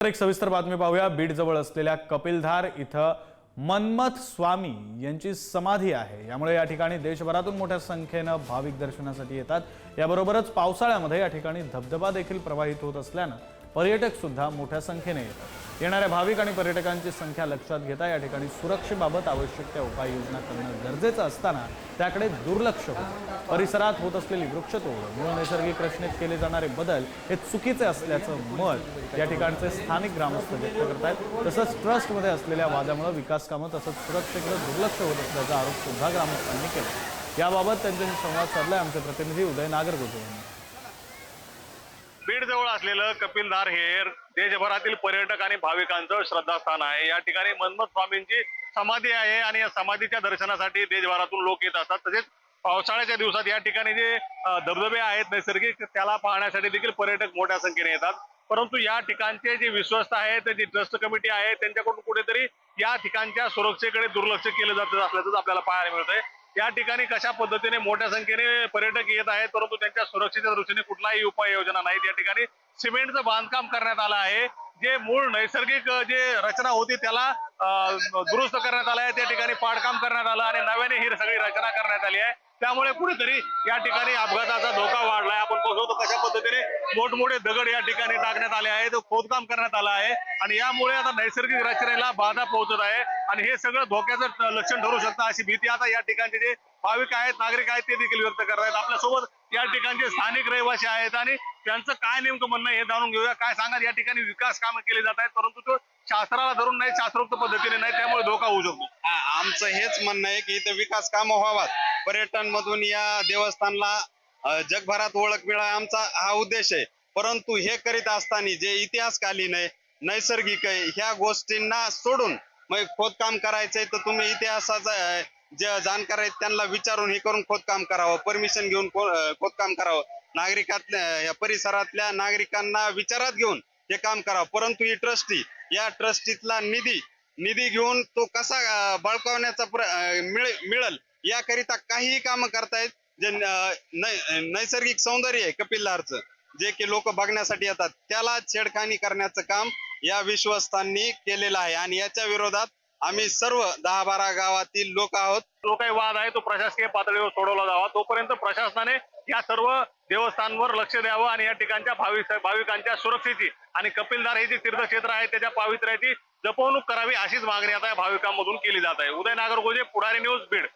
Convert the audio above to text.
एक सविस्तर बातमी पाहूया। बीड जवळ असलेल्या कपिलधार इथं मन्मथ स्वामी यांची समाधी आहे। यामुळे या ठिकाणी देशभरातून मोठ्या संख्येने भाविक दर्शनासाठी येतात। याबरोबरच पावसाळ्यामध्ये या ठिकाणी धबधबा देखील प्रवाहित होत असल्याने पर्यटक सुद्धा मोठ्या संख्येने येतात। येणाऱ्या भाविक आणि पर्यटकांची संख्या लक्षात घेता या ठिकाणी सुरक्षेबाबत आवश्यक त्या उपाययोजना करणं गरजेचं असताना त्याकडे दुर्लक्ष होतं। परिसरात होत असलेली वृक्षतोड, मूळ नैसर्गिक रचनेत केले जाणारे बदल हे चुकीचे असल्याचं मत या ठिकाणचे स्थानिक ग्रामस्थ व्यक्त करतात। तसंच ट्रस्टमध्ये असलेल्या वादामुळे विकास कामं तसंच सुरक्षेकडे दुर्लक्ष होत असल्याचा आरोप सुद्धा ग्रामस्थांनी केला। याबाबत त्यांच्याशी संवाद साधलाय आमचे प्रतिनिधी उदय नागरगोजे यांनी। बीड जवळ असलेलं कपिलधार हे देशभरातील पर्यटक आणि भाविकांचं श्रद्धास्थान आहे। या ठिकाणी मन्मथ स्वामींची समाधी आहे आणि या समाधीच्या दर्शनासाठी देशभरातून लोक येत असतात। तसेच पावसाळ्याच्या दिवसात या ठिकाणी जे धबधबे आहेत नैसर्गिक, त्याला पाहण्यासाठी देखील पर्यटक मोठ्या संख्येने येतात। परंतु या ठिकाणचे जे विश्वस्त आहेत, जी ट्रस्ट कमिटी आहे, त्यांच्याकडून कुठेतरी या ठिकाणच्या सुरक्षेकडे दुर्लक्ष केलं जात असल्याचं आपल्याला पाहायला मिळतंय। या ठिकाणी कशा पद्धतीने मोठ्या संख्येने पर्यटक येत आहेत, परंतु त्यांच्या सुरक्षेच्या दृष्टीने कुठलाही उपाययोजना नाहीत। या ठिकाणी सिमेंटचं बांधकाम करण्यात आलं आहे। जे मूळ नैसर्गिक जे रचना होती त्याला दुरुस्त करण्यात आलं आहे। त्या ठिकाणी पाडकाम करण्यात आलं आणि नव्याने ही सगळी रचना करण्यात आली आहे। त्यामुळे कुठेतरी या ठिकाणी अपघाताचा धोका वाढलाय। आपण बघतो कशा पद्धतीने मोठमोठे दगड या ठिकाणी टाकण्यात आले आहेत, खोदकाम करण्यात आलं आहे आणि यामुळे आता नैसर्गिक रचनेला बाधा पोहोचत आहे आणि हे सगळं धोक्याचं लक्षण ठरू शकतं, अशी भीती आता या ठिकाणचे जे भाविक आहेत, नागरिक आहेत, ते देखील व्यक्त करत आहेत। आपल्यासोबत या ठिकाणचे स्थानिक रहिवासी आहेत आणि त्यांचं काय नेमकं म्हणणं हे जाणून घेऊया। काय सांगा, या ठिकाणी विकास कामं केली जात आहेत, परंतु तो शास्त्राला धरून नाही, शास्त्रोक्त पद्धतीने नाही, त्यामुळे धोका होऊ शकतो। आमचं हेच म्हणणं आहे की इथं विकास कामं व्हावात, पर्यटन मधून या देवस्थानाला जगभरात ओळख मिळावी, आमचा हा उद्देश आहे। परंतु हे करीत असताना जे इतिहासकालीन आहे, नैसर्गिक आहे, ह्या गोष्टींना सोडून मग खोदकाम करायचंय तर तुम्ही इतिहासाचा जे जाणकार आहेत त्यांना विचारून हे करून खोदकाम करावं, परमिशन घेऊन खोदकाम करावं, नागरिकातल्या या परिसरातल्या नागरिकांना विचारात घेऊन हे काम करावं। परंतु ही ट्रस्टी, या ट्रस्टीतला निधी घेऊन तो कसा बळकावण्याचा मिळेल याकरिता काहीही काम करतायत। जे नैसर्गिक सौंदर्य आहे कपिलधारचं, जे की लोक बघण्यासाठी येतात, त्याला छेडखानी करण्याचं काम या विश्वस्तांनी केलेलं आहे आणि याच्या विरोधात आम्ही सर्व 10-12 गावातील लोक आहोत। जो काही वाद आहे तो प्रशासकीय पातळीवर सोडवला जावा, तोपर्यंत प्रशासनाने या सर्व देवस्थानांवर लक्ष द्यावं आणि या ठिकाणच्या भाविकांच्या सुरक्षेची आणि कपिलधार हे जे तीर्थक्षेत्र आहे त्याच्या पावित्र्याची जपवणूक करावी, अशीच मागणी आता या भाविकांमधून केली जात आहे। उदय नागरगोजे, पुढारी न्यूज, बीड।